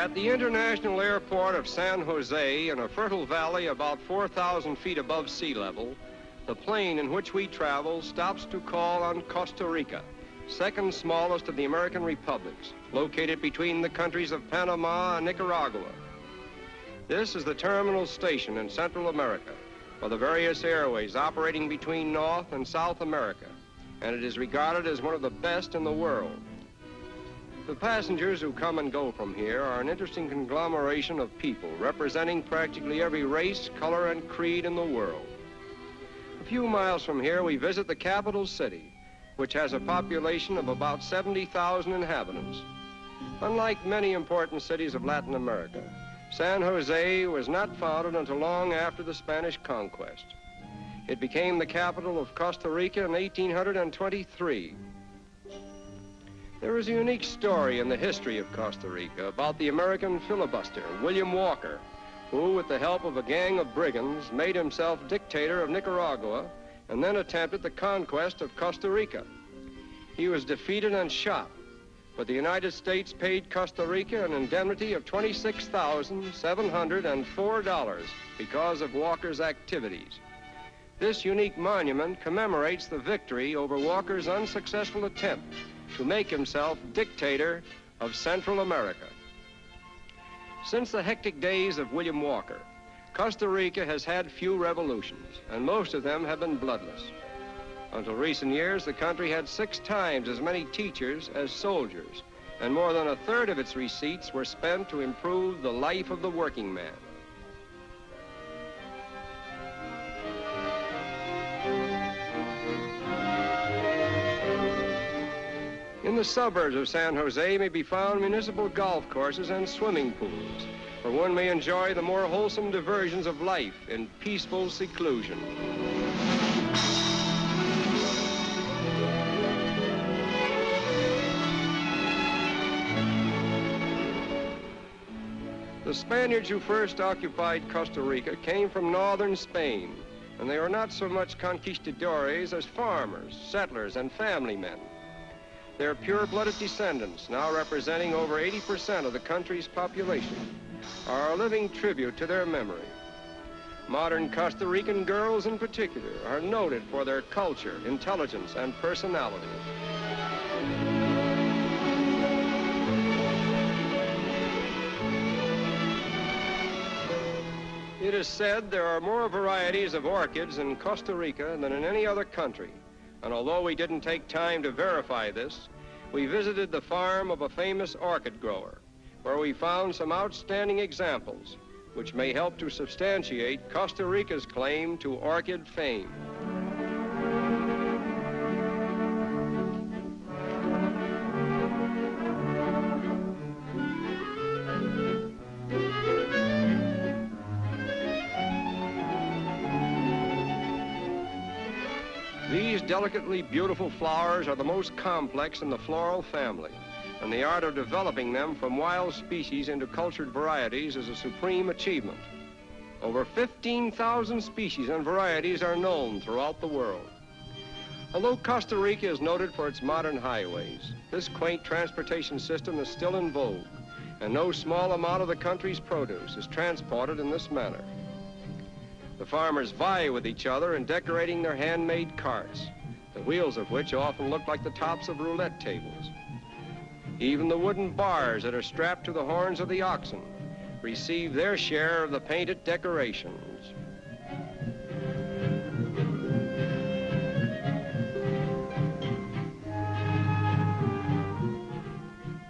At the international airport of San Jose, in a fertile valley about 4,000 feet above sea level, the plane in which we travel stops to call on Costa Rica, second smallest of the American republics, located between the countries of Panama and Nicaragua. This is the terminal station in Central America for the various airways operating between North and South America, and it is regarded as one of the best in the world. The passengers who come and go from here are an interesting conglomeration of people representing practically every race, color, and creed in the world. A few miles from here, we visit the capital city, which has a population of about 70,000 inhabitants. Unlike many important cities of Latin America, San Jose was not founded until long after the Spanish conquest. It became the capital of Costa Rica in 1823. There is a unique story in the history of Costa Rica about the American filibuster, William Walker, who, with the help of a gang of brigands, made himself dictator of Nicaragua and then attempted the conquest of Costa Rica. He was defeated and shot, but the United States paid Costa Rica an indemnity of $26,704 because of Walker's activities. This unique monument commemorates the victory over Walker's unsuccessful attempt to make himself dictator of Central America. Since the hectic days of William Walker, Costa Rica has had few revolutions, and most of them have been bloodless. Until recent years, the country had 6 times as many teachers as soldiers, and more than a third of its receipts were spent to improve the life of the working man. In the suburbs of San Jose may be found municipal golf courses and swimming pools, where one may enjoy the more wholesome diversions of life in peaceful seclusion. The Spaniards who first occupied Costa Rica came from northern Spain, and they were not so much conquistadores as farmers, settlers, and family men. Their pure-blooded descendants, now representing over 80% of the country's population, are a living tribute to their memory. Modern Costa Rican girls in particular are noted for their culture, intelligence, and personality. It is said there are more varieties of orchids in Costa Rica than in any other country. And although we didn't take time to verify this, we visited the farm of a famous orchid grower, where we found some outstanding examples, which may help to substantiate Costa Rica's claim to orchid fame. These delicately beautiful flowers are the most complex in the floral family, and the art of developing them from wild species into cultured varieties is a supreme achievement. Over 15,000 species and varieties are known throughout the world. Although Costa Rica is noted for its modern highways, this quaint transportation system is still in vogue, and no small amount of the country's produce is transported in this manner. The farmers vie with each other in decorating their handmade carts, the wheels of which often look like the tops of roulette tables. Even the wooden bars that are strapped to the horns of the oxen receive their share of the painted decorations.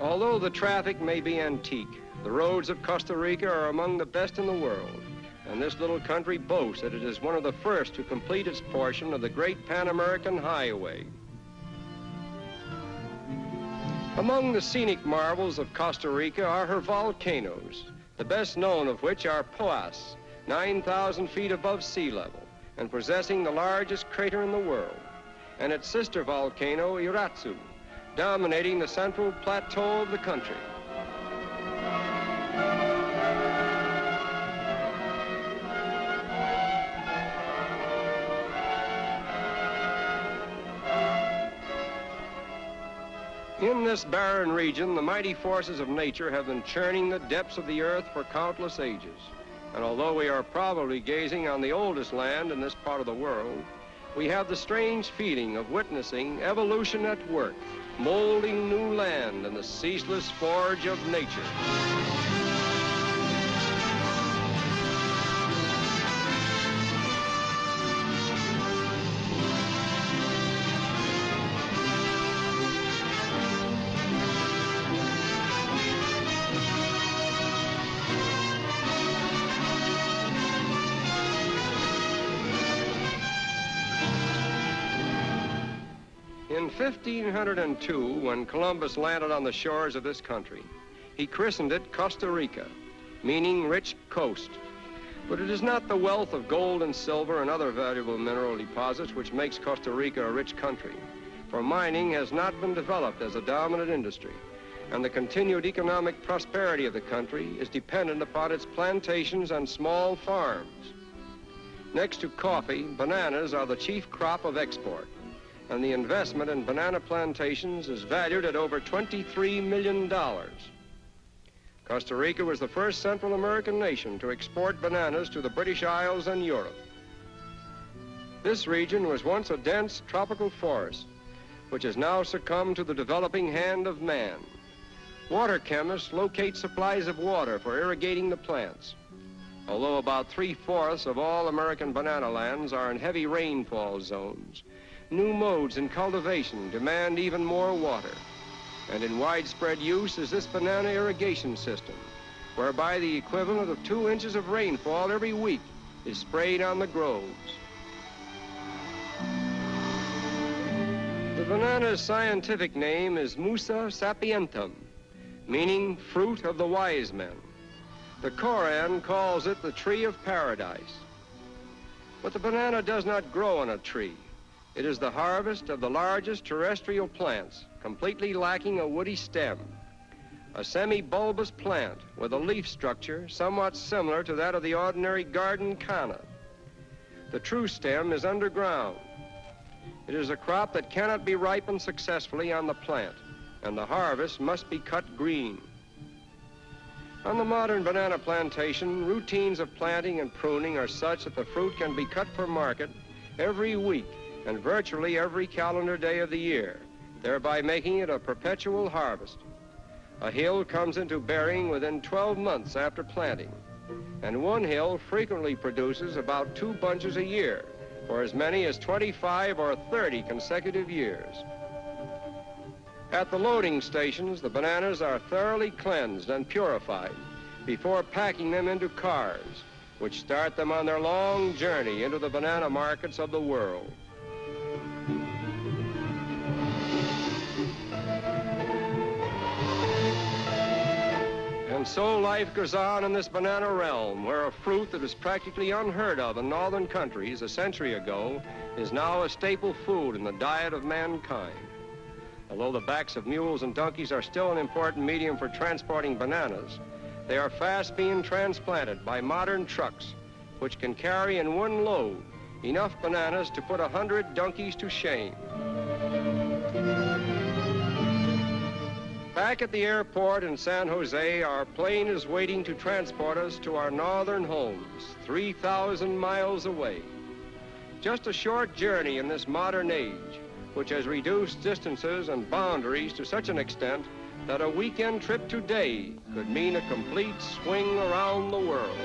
Although the traffic may be antique, the roads of Costa Rica are among the best in the world. And this little country boasts that it is one of the first to complete its portion of the great Pan-American Highway. Among the scenic marvels of Costa Rica are her volcanoes, the best known of which are Poas, 9,000 feet above sea level, and possessing the largest crater in the world, and its sister volcano, Iratsu, dominating the central plateau of the country. In this barren region, the mighty forces of nature have been churning the depths of the earth for countless ages. And although we are probably gazing on the oldest land in this part of the world, we have the strange feeling of witnessing evolution at work, molding new land in the ceaseless forge of nature. In 1502, when Columbus landed on the shores of this country, he christened it Costa Rica, meaning rich coast. But it is not the wealth of gold and silver and other valuable mineral deposits which makes Costa Rica a rich country, for mining has not been developed as a dominant industry, and the continued economic prosperity of the country is dependent upon its plantations and small farms. Next to coffee, bananas are the chief crop of export, and the investment in banana plantations is valued at over $23 million. Costa Rica was the first Central American nation to export bananas to the British Isles and Europe. This region was once a dense tropical forest, which has now succumbed to the developing hand of man. Water chemists locate supplies of water for irrigating the plants. Although about 3/4 of all American banana lands are in heavy rainfall zones, new modes in cultivation demand even more water. And in widespread use is this banana irrigation system, whereby the equivalent of 2 inches of rainfall every week is sprayed on the groves. The banana's scientific name is Musa sapientum, meaning fruit of the wise men. The Koran calls it the tree of paradise. But the banana does not grow on a tree. It is the harvest of the largest terrestrial plants, completely lacking a woody stem. A semi-bulbous plant with a leaf structure somewhat similar to that of the ordinary garden canna. The true stem is underground. It is a crop that cannot be ripened successfully on the plant, and the harvest must be cut green. On the modern banana plantation, routines of planting and pruning are such that the fruit can be cut for market every week and virtually every calendar day of the year, thereby making it a perpetual harvest. A hill comes into bearing within 12 months after planting, and one hill frequently produces about 2 bunches a year for as many as 25 or 30 consecutive years. At the loading stations, the bananas are thoroughly cleansed and purified before packing them into cars, which start them on their long journey into the banana markets of the world. And so life goes on in this banana realm, where a fruit that was practically unheard of in northern countries a century ago is now a staple food in the diet of mankind. Although the backs of mules and donkeys are still an important medium for transporting bananas, they are fast being transplanted by modern trucks, which can carry in one load enough bananas to put 100 donkeys to shame. Back at the airport in San Jose, our plane is waiting to transport us to our northern homes, 3,000 miles away. Just a short journey in this modern age, which has reduced distances and boundaries to such an extent that a weekend trip today could mean a complete swing around the world.